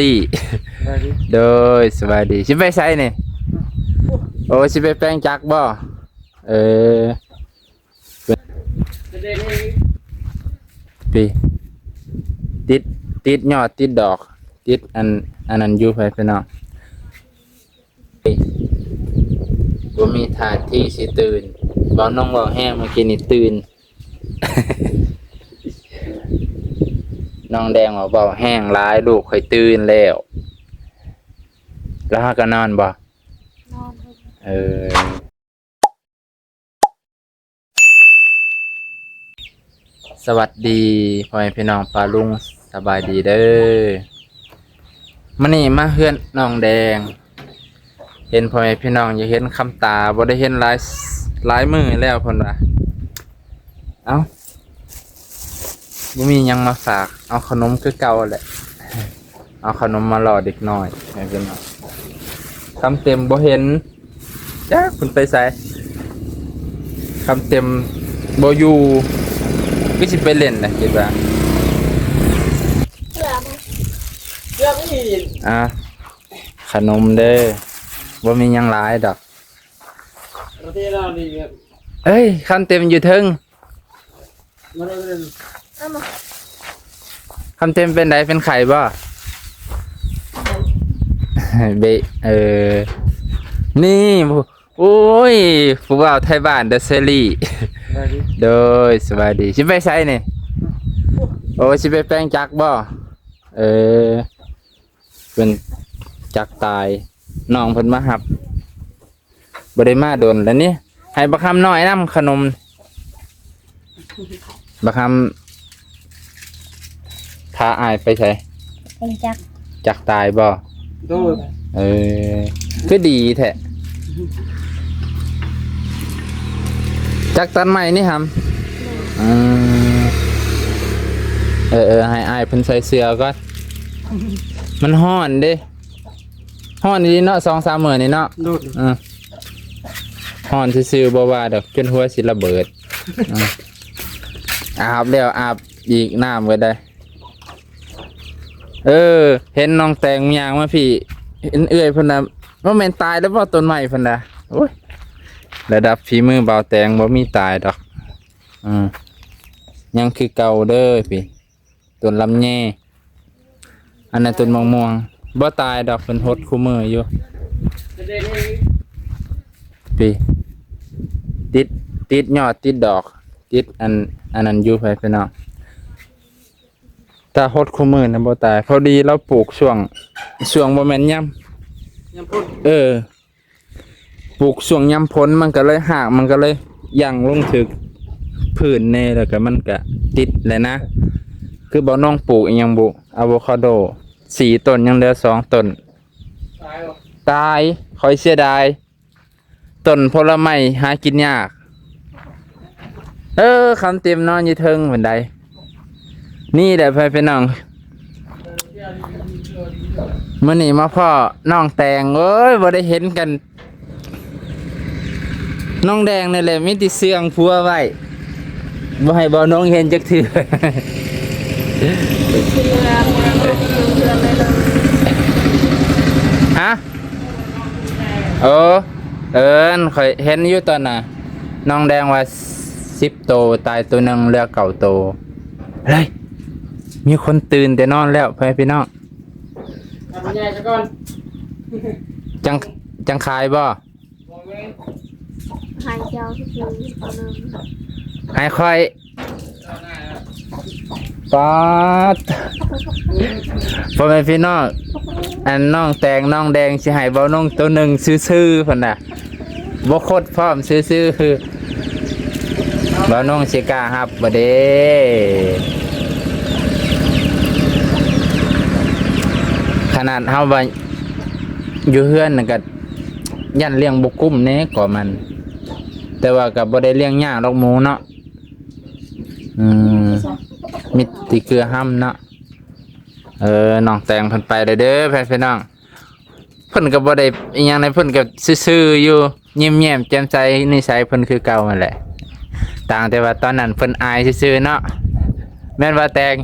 ลี่โดยสวัสดีสิไปไสนี่โอ้สิไปแปลงจักบ่เออปีติดยอดติดดอกติดอันนั้นอยู่ไปพี่น้องบ่มีท่าที่สิตื่นบ่น้องบ่แห้งเมื่อกี้นี่ตื่น น้องแดงว่าเบาแห้งร้ายลูกค่อยตื่นแล้วแล้วก็นอนบ่สวัสดีพ่อแม่พี่น้องปาลุงสบายดีเด้อมื้อนี้มาเฮือนน้องแดงเห็นพ่อแม่พี่น้องอย่าเห็นคำตาบ่ได้เห็นหลายมื้อแล้วเพิ่นว่าเอ้าบ่มีหยังมาฝากเอาขนมคือเก่าแหละเอาขนมมารอเด็กน้อยให้เพิ่นเอาคำเต็มบ่เห็นจ้าคุณไปไสคำเต็มบ่อยู่ก็สิไปเล่นนะคิดว่าขนมเด้อบ่มีหยังหลายดอกเอ้ยคำเต็มอยู่เทิงคำเต็มเป็นไดเป็นไข่บ่เบนี่โอ้ยผู้บ่าวไทยบ้านเดอะเซรี่โดยสวัสดีสิไปไสนี่โอ้สิไปแปลงจักบ่เป็นจักตายน้องเพิ่นมาหับบ่ได้มาโดนแล้วนี่ให้บักคำน้อยนำขนมบักคำพาอายไปไสเป็นจักตายบ่ก็ดีแท้จักตันใหม่นี่ครับให้อายเพิ่นใส่เสื้อก่อนมันฮ้อนเด้ฮ้อนนี่เนาะ 2-3 มื้อนี่เนาะฮ้อนซื่อๆบ่ว่าดอกจนหัวสิระเบิดอาบแล้วอาบอีกน้ำก็ได้เห็นน้องแตงยางมาพี่เห็นเอื้อยเพิ่นน่ะว่าแม่นตายแล้วบ่ต้นไม้เพิ่นน่ะโอ้ยระดับฝีมือเบาแตงบ่มีตายดอกยังคือเก่าเด้อพี่ต้นลำแยอันนั้นต้นมะม่วงบ่ตายดอกเพิ่นหดคู่มืออยู่พี่ติดยอดติดดอกติดอันนั้นอยู่ไปพี่น้องถ้าหดคู่มือนะบ่ตายพอดีเราปลูกช่วงบ่แม่นยำพ้นปลูกช่วงยำพ้นมันก็เลยหากมันก็เลยยั่งลงถึกพื้นแน่แล้วก็มันก็ติดเลยนะคือบ่น้องปลูกอีหยังบุอะโวคาโด4 ต้นยังเหลือ2 ต้นตายค่อยเสียดายต้นผลไม้หากินยากคำเต็มนอนอยู่เทิงเหมือนใดนี่แหละพี่น้องมื้อนี้มาพ่อน้องแตงเอ้ยบ่ได้เห็นกันน้องแดงนี่แหละมีแต่เสื่องผัวไว้บ่ให้บ่น้องเห็นจักเทื่อฮะข่อยเห็นอยู่ตอนน่ะน้องแดงว่า10 โตตายตัวหนึ่งเหลือ9 โตเฮ้ยมีคนตื่นแต่นอนแล้วพี่น้องจังขายบ่หายเจ้าที่คือเอาเริ่มหายค่อยป๊าดพ่อแม่พี่น้องอันน้องแตงน้องแดงสิให้บ่น้องตัวหนึ่งซื่อๆพุ่นน่ะบ่โคตรพร้อมซื่อๆคือบ่น้องสิกล้ารับบ่เด้ขนาดเฮาว่าอยู่เฮือนน่ะก็ยันเลี้ยงบ่กุ้มแน่กว่ามันแต่ว่าก็บ่ได้เลี้ยงยากดอกหมูเนาะมิติเกลือห้ำเนาะน้องแตงเพิ่นไปเลยเด้อพี่น้องเพิ่นก็บ่ได้อีหยังในเพิ่นก็ซื่อๆอยู่ยิ้มๆแจ่มใสนิสัยเพิ่นคือเก่านั่นแหละต่างแต่ว่าตอนนั้นเพิ่นอายซื่อๆเนาะแม่นว่าแตง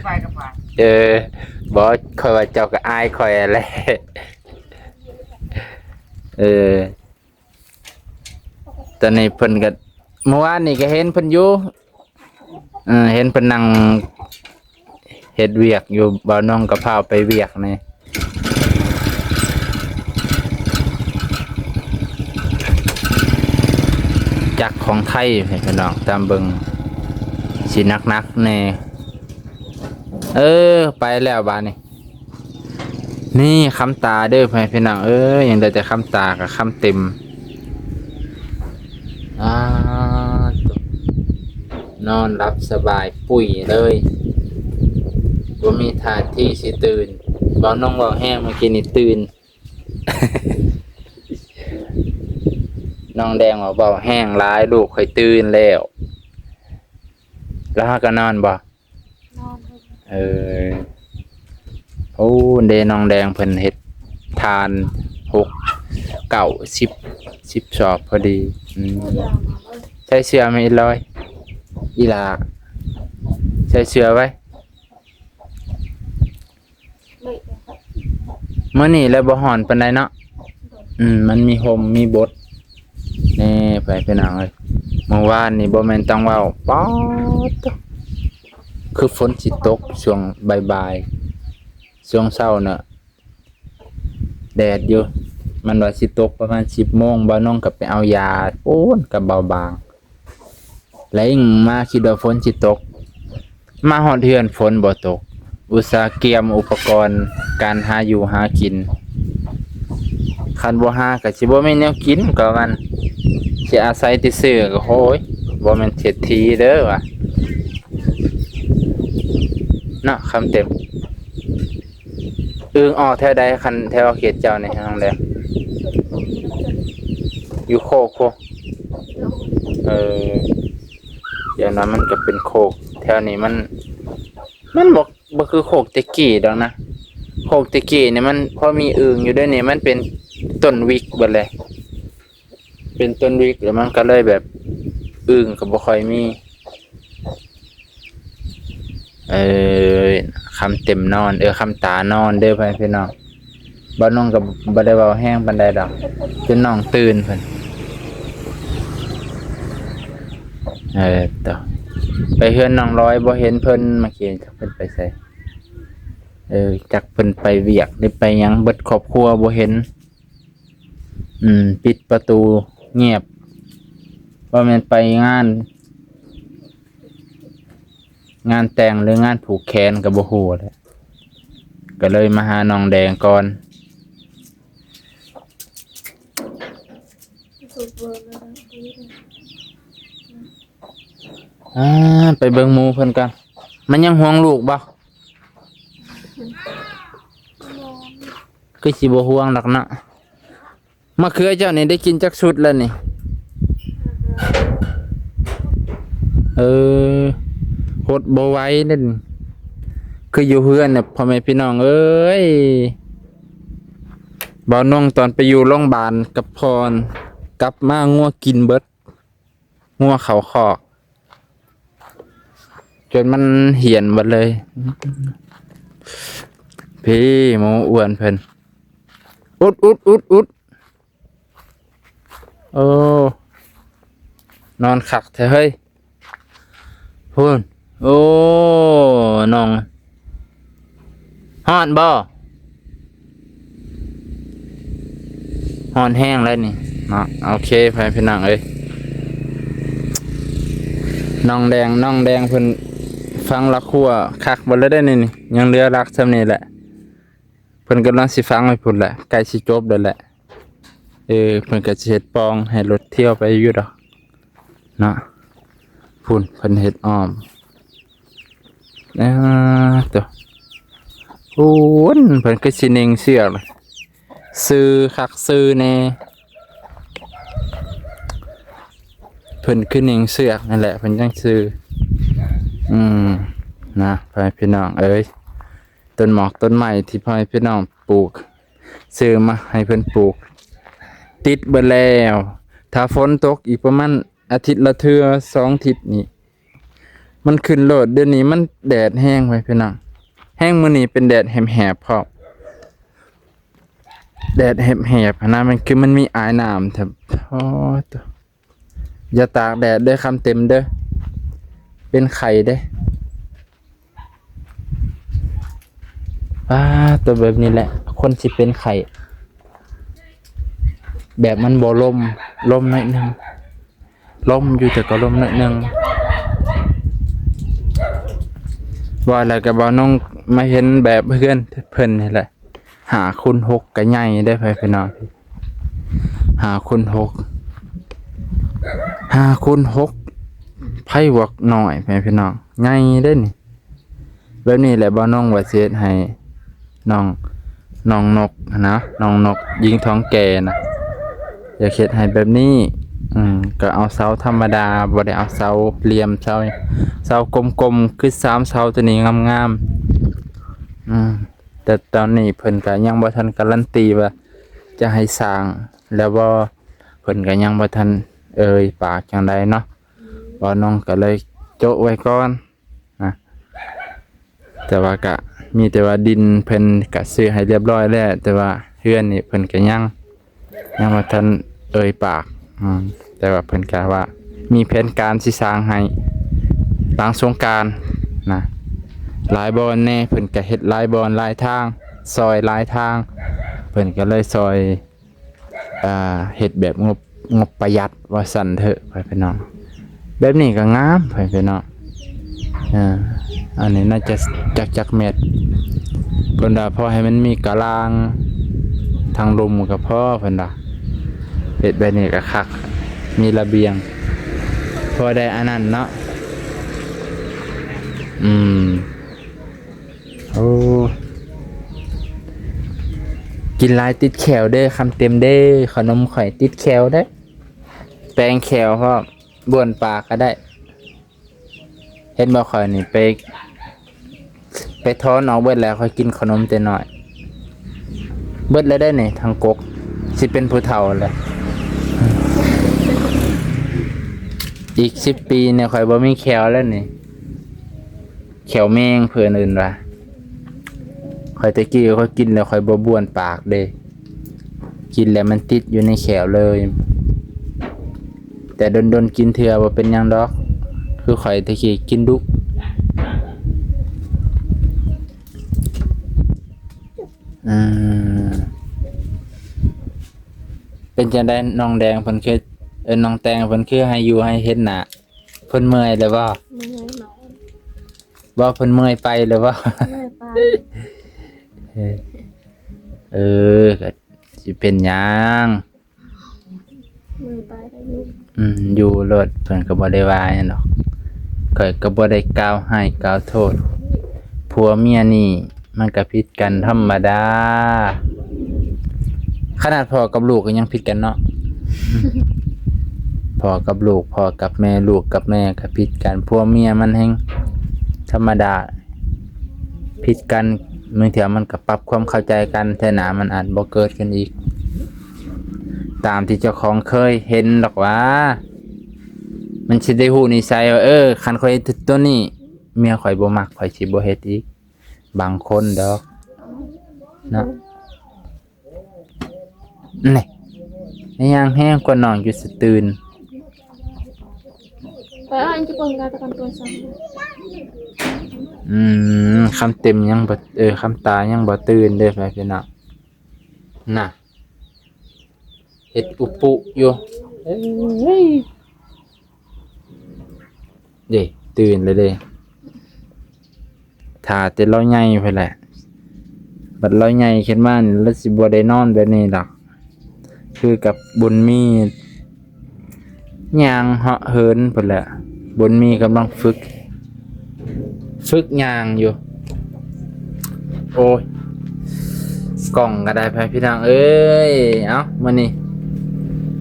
ไปกับ เออบ่ค่อยว่าเจ้าก็อายค่อยแหละเออตอนนี้เพิ่นก็เมื่อวานนี่ก็เห็นเพิ่นอยู่เห็นเพิ่นนั่งเฮ็ดเวียกอยู่บ่าวน้องก็พาไปเวียกนี่จักรของไทยให้พี่น้องตามเบิ่งสินักๆแน่ไปแล้วบาดนี้นี่คำตาเด้อพี่น้องยังได้แต่คำตากับคำเต็มนอนรับสบายปุ๋ยเลยบ่มีท่าที่สิตื่นบ่น้องบ่แห้งเมื่อกี้นี่ตื่น น้องแดงว่าเบาแห้งร้ายลูกค่อยตื่นแล้วแล้วก็นอนบ่ นอนเลย โอ้เดน้องแดงเพิ่นเฮ็ดทาน6 9 10สอบพอดีอยากมาเลย ใส่เสื้อไหมอีลอยอีหลาใส่เสื้อไว้ ไม่ได้ มื้อนี้แล้วบ่ฮ้อนปานใดเนาะมันมีห่มมีบดนี่ไปพี่น้องเอ้ยเมื่อวานนี่บ่แม่นต้องเว้าป๊อดคือฝนสิตกช่วงบ่ายๆช่วงเช้าน่ะแดดอยู่มันว่าสิตกประมาณ 10 โมงบ่น้องก็ไปเอายาโอ้นก็เบาบางแล้วอิงมาคิดว่าฝนสิตกมาฮอดเฮือนฝนบ่ตกอุตส่าห์เตรียมอุปกรณ์การหาอยู่หากินคันบ่หาก็สิบ่มีแนวกินก็มันสิอาศัยแต่ซื้อก็โหยบ่แม่นเศรษฐีเด้อว่ะเนาะคำเต็มอึ่งออกแถวใดคันแถวเขตเจ้านี่น้องแดงอยู่โคกโคอย่างนั้นมันก็เป็นโคกแถวนี้มันบ่คือโคกตะกี้ดอกนะโคกตะกี้นี่มันพอมีอึ่งอยู่ด้วยนี่มันเป็นต้นวิกเบิดเลยเป็นต้นวิกแล้วมันก็เลยแบบอึ่งก็บ่ค่อยมีคำเต็มนอนคำตานอนเด้อพี่น้องบ่น้องก็บ่ได้เว้าแห้งปานใดดอกจนน้องตื่นเพิ่นต่อไปเฮือนน้องร้อยบ่เห็นเพิ่นเมื่อกี้จักเพิ่นไปไสจักเพิ่นไปเวียกหรือไปหยังเบิดครอบครัวบ่เห็นปิดประตูเงียบว่าแม่นไปงานแต่งหรืองานผูกแขนก็บ่ฮู้แหละก็เลยมาหาน้องแดงก่อน สูบเบอร์เลย ไปเบิ่งหมู่เพิ่นกันมันยังห่วงลูกบ่ นอน คือสิบ่ห่วงดอกเนาะมะเขือเจ้านี่ได้กินจักชุดแล้วนี่หดบ่ไหวนั่นคืออยู่เฮือนน่ะพ่อแม่พี่น้องเอ้ยบ่าวน้องตอนไปอยู่โรงพยาบาลกับพรกลับมางัวกินเบิดงัวเขาคอกจนมันเหี่ยนหมดเลยพี่หมูอ้วนเพิ่นอุดโอ้นอนขักแท้เฮ้ยพูนโอ้น้องฮ้อนบ่ฮ้อนแห้งแล้วนี่เนาะโอเคพี่น้องเอ้ยน้องแดงเพิ่นฟังละครัวคักบ่เลยได้นี่ยังเหลือรักซำนี้แหละเพิ่นกำลังสิฟังให้พุ่นแหละใกล้สิจบแล้วแหละเพิ่นก็สิเฮ็ดปองให้รถเที่ยวไปอยู่ดอกเนาะพุ่นเพิ่นเฮ็ดอ้อมตัวพุ่นเพิ่นก็สิเน่งเสือกเลยซื้อคักซื้อแน่เพิ่นคือเน่งเสือกนั่นแหละเพิ่นจังซื้อนะพี่น้องเอ้ยต้นหมอกต้นไม้ที่พ่อพี่น้องปลูกซื้อมาให้เพิ่นปลูกติดเบิดแล้วถ้าฝนตกอีกประมาณอาทิตย์ละเทื่อ2 อาทิตย์นี่มันขึ้นโลดเดี๋ยวนี้มันแดดแห้งไว้พี่น้อง แห้งมื้อนี้เป็นแดดแหบๆพร้อมแดดแหบๆหั้นนะมันคือมันมีอายน้ำแถบโอ้ตัวอย่าตากแดดเด้อคำเต็มเด้อเป็นไข้เด้ตัวแบบนี้แหละคนสิเป็นไข้แบบมันบ่ลมหน่อยหนึงลมอยู่แต่ก็ลมหน่อยหนึงว่าแล้วก็บ่น้องมาเห็นแบบเพื่อนเพิ่นนี่แหละ5 คูณ 6ก็ใหญ่ได้อพี่น้อง5 คูณ 6 5 คูณ 6ไผวกน้อยพี่น้องใหญ่เด้อนี่แบบนี้แหละบ่น้องว่าสิเฮ็ดให้น้องนกนะน้องนกยิงท้องแก่นะอยากเฮ็ดให้แบบนี้ก็เอาเสาธรรมดาบ่ได้เอาเสาเหลี่ยมเสากลมๆคือ3เสาตัวนี้งามๆแต่ตอนนี้เพิ่นก็ยังบ่ทันการันตีว่าจะให้สร้างแล้วบ่เพิ่นก็ยังบ่ทันปากจังไดเนาะบ่น้องก็เลยโจะไว้ก่อนนะแต่ว่าก็มีแต่ว่าดินเพิ่นก็ซื้อให้เรียบร้อยแล้วแต่ว่าเฮือนนี่เพิ่นก็ยังบ่ทันปากแต่ว่าเพิ่นก็ว่ามีแผนการสิสร้างให้หลังสงกรานต์นะหลายบ่อนแน่เพิ่นก็เฮ็ดหลายบ่อนหลายทางซอยหลายทางเพิ่นก็เลยซอยเฮ็ดแบบงบประหยัดว่าซั่นเถอะพี่น้องแบบนี้ก็งามพี่น้องอันนี้น่าจะจักเม็ดเพิ่นว่าพอให้มันมีกะลางทางลมก็พอเพิ่นว่าเฮ็ดแบบนี้ก็คักมีระเบียงพอได้อันนั้นเนาะโอ้กินหลายติดแขวเด้อคำเต็มเด้อขนมข่อยติดแขวได้แปรงแขวพร้อมบ้วนปากก็ได้เห็นบ่ข่อยนี่ไปท้อนเอาเบิดแล้วค่อยกินขนมแต่น้อยเบิดแล้วได้นี่ทางกกสิเป็นผู้เฒ่าแหละอีก10 ปีเนี่ยข่อยบ่มีแขวแล้วนี่แขวแมงเพิ่นอื่นว่าข่อยตะกี้ข่อยกินแล้วข่อยบ่บ้วนปากเด้กินแล้วมันติดอยู่ในแขวเลยแต่ดนกินเทื่อบ่เป็นหยังดอกคือข่อยตะกี้กินดุเป็นจังได๋น้องแดงเพิ่นคือน้องแตงเพิ่นคือให้อยู่ให้เห็นหน้าเพิ่นเมื่อยแล้วบ่ เมื่อยหนอน บ่เพิ่นเมื่อยไปแล้วบ่ เมื่อยไป ก็สิเป็นหยัง เมื่อยไปได้อยู่ อยู่รถเพิ่นก็บ่ได้ว่าหยังดอกข้อยก็บ่ได้กล่าวให้กล่าวโทษผัวเมียนี่มันก็ผิดกันธรรมดาขนาดพ่อกับลูกก็ยังผิดกันเนาะ พ่อกับลูกพ่อกับแม่ลูกกับแม่ก็ผิดกันผัวเมียมันแฮงธรรมดาผิดกันบางเทื่อมันก็ปรับความเข้าใจกันแต่หน้ามันอาจบ่เกิดขึ้นอีกตามที่เจ้าของเคยเห็นดอกว่ามันสิได้ฮู้นิสัยว่าคันข่อยเฮ็ดตัวนี้เมียข่อยบ่มักข่อยสิบ่เฮ็ดอีกบางคนดอกเนาะนี่ยังแห้งกว่าน้องอยู่สตื่น Kaya anjir kok enggak tekan tuan sama. คำเต็มยังบ่คำตายังบ่ตื่นเด้อพี่น้องน่ะเฮ็ดอุปุอยู่เด้ตื่นเลยเด้ถ้าแต่เราใหญ่ไปแหละบัดเราใหญ่ขึ้นมานี่เราสิบ่ได้นอนแบบนี้ดอกคือกับบุญมีย่างเหาะเหินพุ่นแหละบุญมีกำลังฝึกย่างอยู่โอ้ยกล่องก็ได้ไปพี่น้องเอ้ยเอ้ามื้อนี้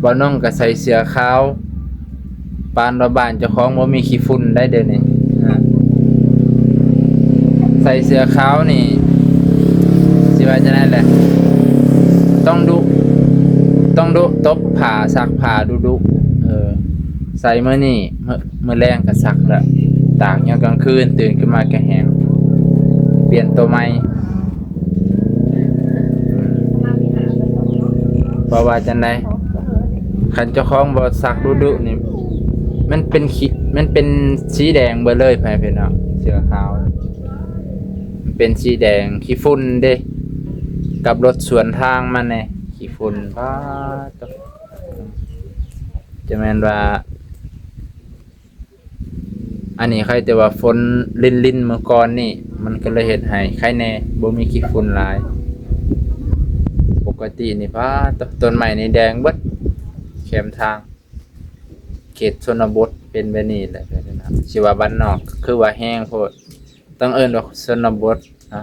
บ่น้องก็ใส่เสื้อขาวปานว่าบ้านเจ้าของบ่มีขี้ฝุ่นได้เด้อนี่ใส่เสื้อขาวนี่สิว่าจะได้แหละต้องดุตบผ้าซักผ้าดุใส่มื้อนี้มื้อแรงก็ซักแล้วตากยามกลางคืนตื่นขึ้นมาก็แห้งเป ลี่ยนตัวใหม่เพราะว่าจังไดคันเจ้าของบ่ซักดุๆนี่มันเป็นมันเป็นสีแดงเบิดเลยไปพี่น้องเสื้อขาวมันเป็นสีแดงขี้ฝุ่นเด้กับรถสวนทางมันนี่ขี้ฝุ่นพาตวจะแม่นว่าอันนี้ใครแต่ว่าฝนลิ่นๆเมื่อก่อนนี่มันก็เลยเฮ็ดให้ใครแน่บ่มีขี้ฝุ่นหลายปกตินี่พาต้นไม้นี่แดงเบิดแคมทางเขตชนบทเป็นแบบนี้แหละนะครับสิว่าบ้านนอกคือว่าแห้งโพดต้องเอิ้นว่าชนบทนะ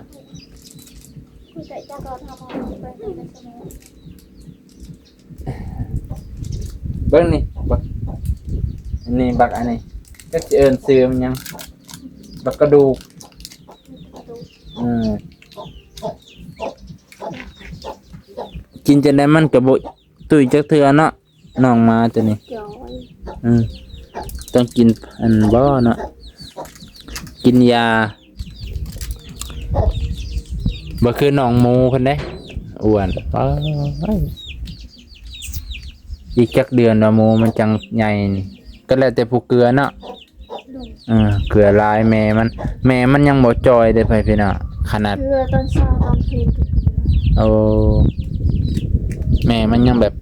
ผู้ใจจ้าก็ทำเอาไปให้กันเสมอ เบิ่งนี่บักอันนี้บักอันนี้ก็สิเอิ้นชื่อมันหยังบักกระดูก กระดูก กินจังได๋มันก็บ่ตุ้ยจักเทื่อเนาะน้องมาตัวนี้ ย้อย ต้องกินอันบ่เนาะกินยาบ่คือน้องหมูเพิ่นเด้อ้วนอีกจักเดือนว่าหมูมันจังใหญ่นี่ก็แล้วแต่ผู้เกลือเนาะ ลง เกลือลายแม่มันยังบ่จอยเด้พี่น้องขนาด เรือตอนเช้าตอนเพลนทุกเรือ เอาแม่มันยังแบบ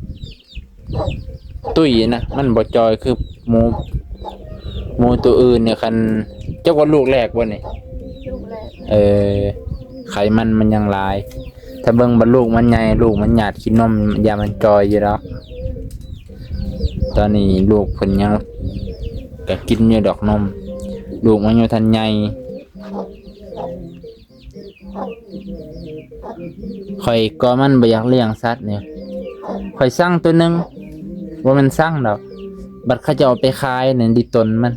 ตุ้ยนะมันบ่จอยคือหมูตัวอื่นเนี่ยคันเจ้าว่าลูกแรกบ่นี่ ลูกแรก ไขมันยังหลาย ถ้าเบิ่งบ่ลูกมันใหญ่ลูกมันหยาดกินนมยามันจอยอยู่แล้วตอนนี้ลูกเพิ่นยังก็กินอยู่ดอกนมลูกมันอยู่ทันใหญ่ข่อยก็มันบ่อยากเลี้ยงสัตว์เนี่ยข่อยสั่งตัวหนึงว่ามันสั่งดอกบัดเขาจะเอาไปขายนั่นดิตนมัน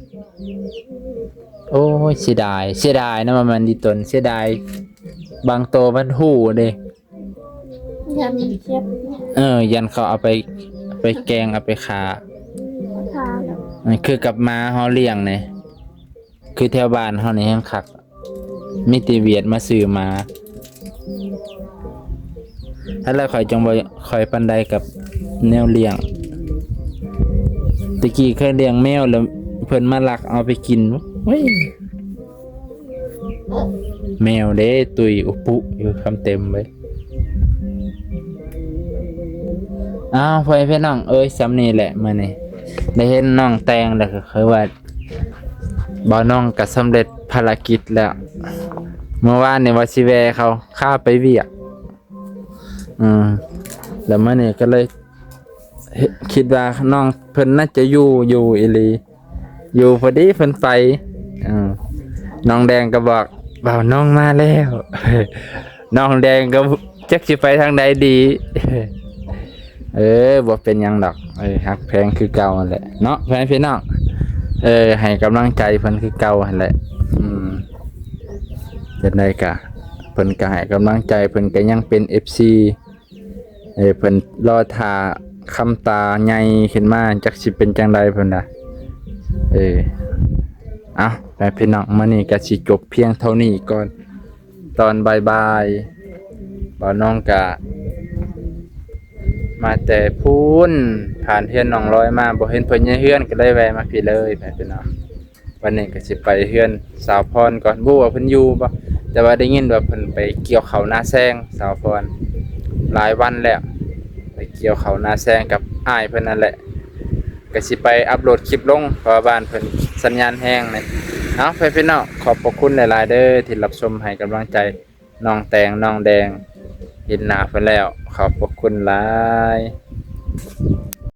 โอ้ยเสียดายนะว่ามันดิตนเสียดายบางตัวมันหู้เด้ ยันเทียบ ยันเขาเอาไปแกงเอาไปขา ทาแล้ว คือกับม้าเฮาเลี้ยงเนี่ยคือแถวบ้านเฮานี่แฮงคักมีแติเวียดมาซื้อมาถ้าแล้วข่อยจังบ่ค่อยปานใดกับแนวเลี้ยงตะกี้เคยเลี้ยงแมวแล้วเพิ่นมาลักเอาไปกินเฮ้ยแมวเด้ตุยอุปุอยู่คำเต็มไว้พ่อพี่น้องสำนี้แหละมื้อนี้ได้เห็นน้องแตงแล้วก็คือว่าบ่น้องก็สำเร็จภารกิจแล้วเมื่อวานนี่ว่าสิแวะเขาข้าไปเวียกแล้วมื้อนี้ก็เลยคิดว่าน้องเพิ่นน่าจะอยู่อีหลีอยู่พอดีเพิ่นไปน้องแดงก็บอกบ่าวน้องมาแล้ว น้องแดงก็จักสิไปทางใดดี บ่เป็นหยังดอกฮักแพงคือเก่านั่นแหละเนาะแฟนพี่น้องให้กำลังใจเพิ่นคือเก่าหั่นแหละจังได๋ก็เพิ่นก็ให้กำลังใจเพิ่นก็ยังเป็น FC เพิ่นรอท่าคำตาใหญ่ขึ้นมาจักสิเป็นจังไดเพิ่นน่ะเอาไปพี่น้องมื้อนี้ก็สิจบเพียงเท่านี้ก่อนตอนบ่ายบ่น้องก็มาแต่พูนผ่านเฮือนน้องร้อยมาบ่เห็นเพิ่นอยู่เฮือนก็เลยแวะมาพี่เลยไปพี่น้องวันนี้ก็สิไปเฮือนสาวพรก่อนบ่ว่าเพิ่นอยู่บ่แต่ว่าได้ยินว่าเพิ่นไปเกี่ยวข้าวนาแซงสาวพรหลายวันแล้วไปเกี่ยวข้าวนาแซงกับอ้ายเพิ่นนั่นแหละก็สิไปอัปโหลดคลิปลงเพราะว่าบ้านเพิ่นสัญญาณแห้งนี่เอาไปพี่น้องขอบพระคุณหลายๆเด้อที่รับชมให้กำลังใจน้องแตงน้องแดงเห็นหน้าเพิ่นแล้วขอบพระคุณหลาย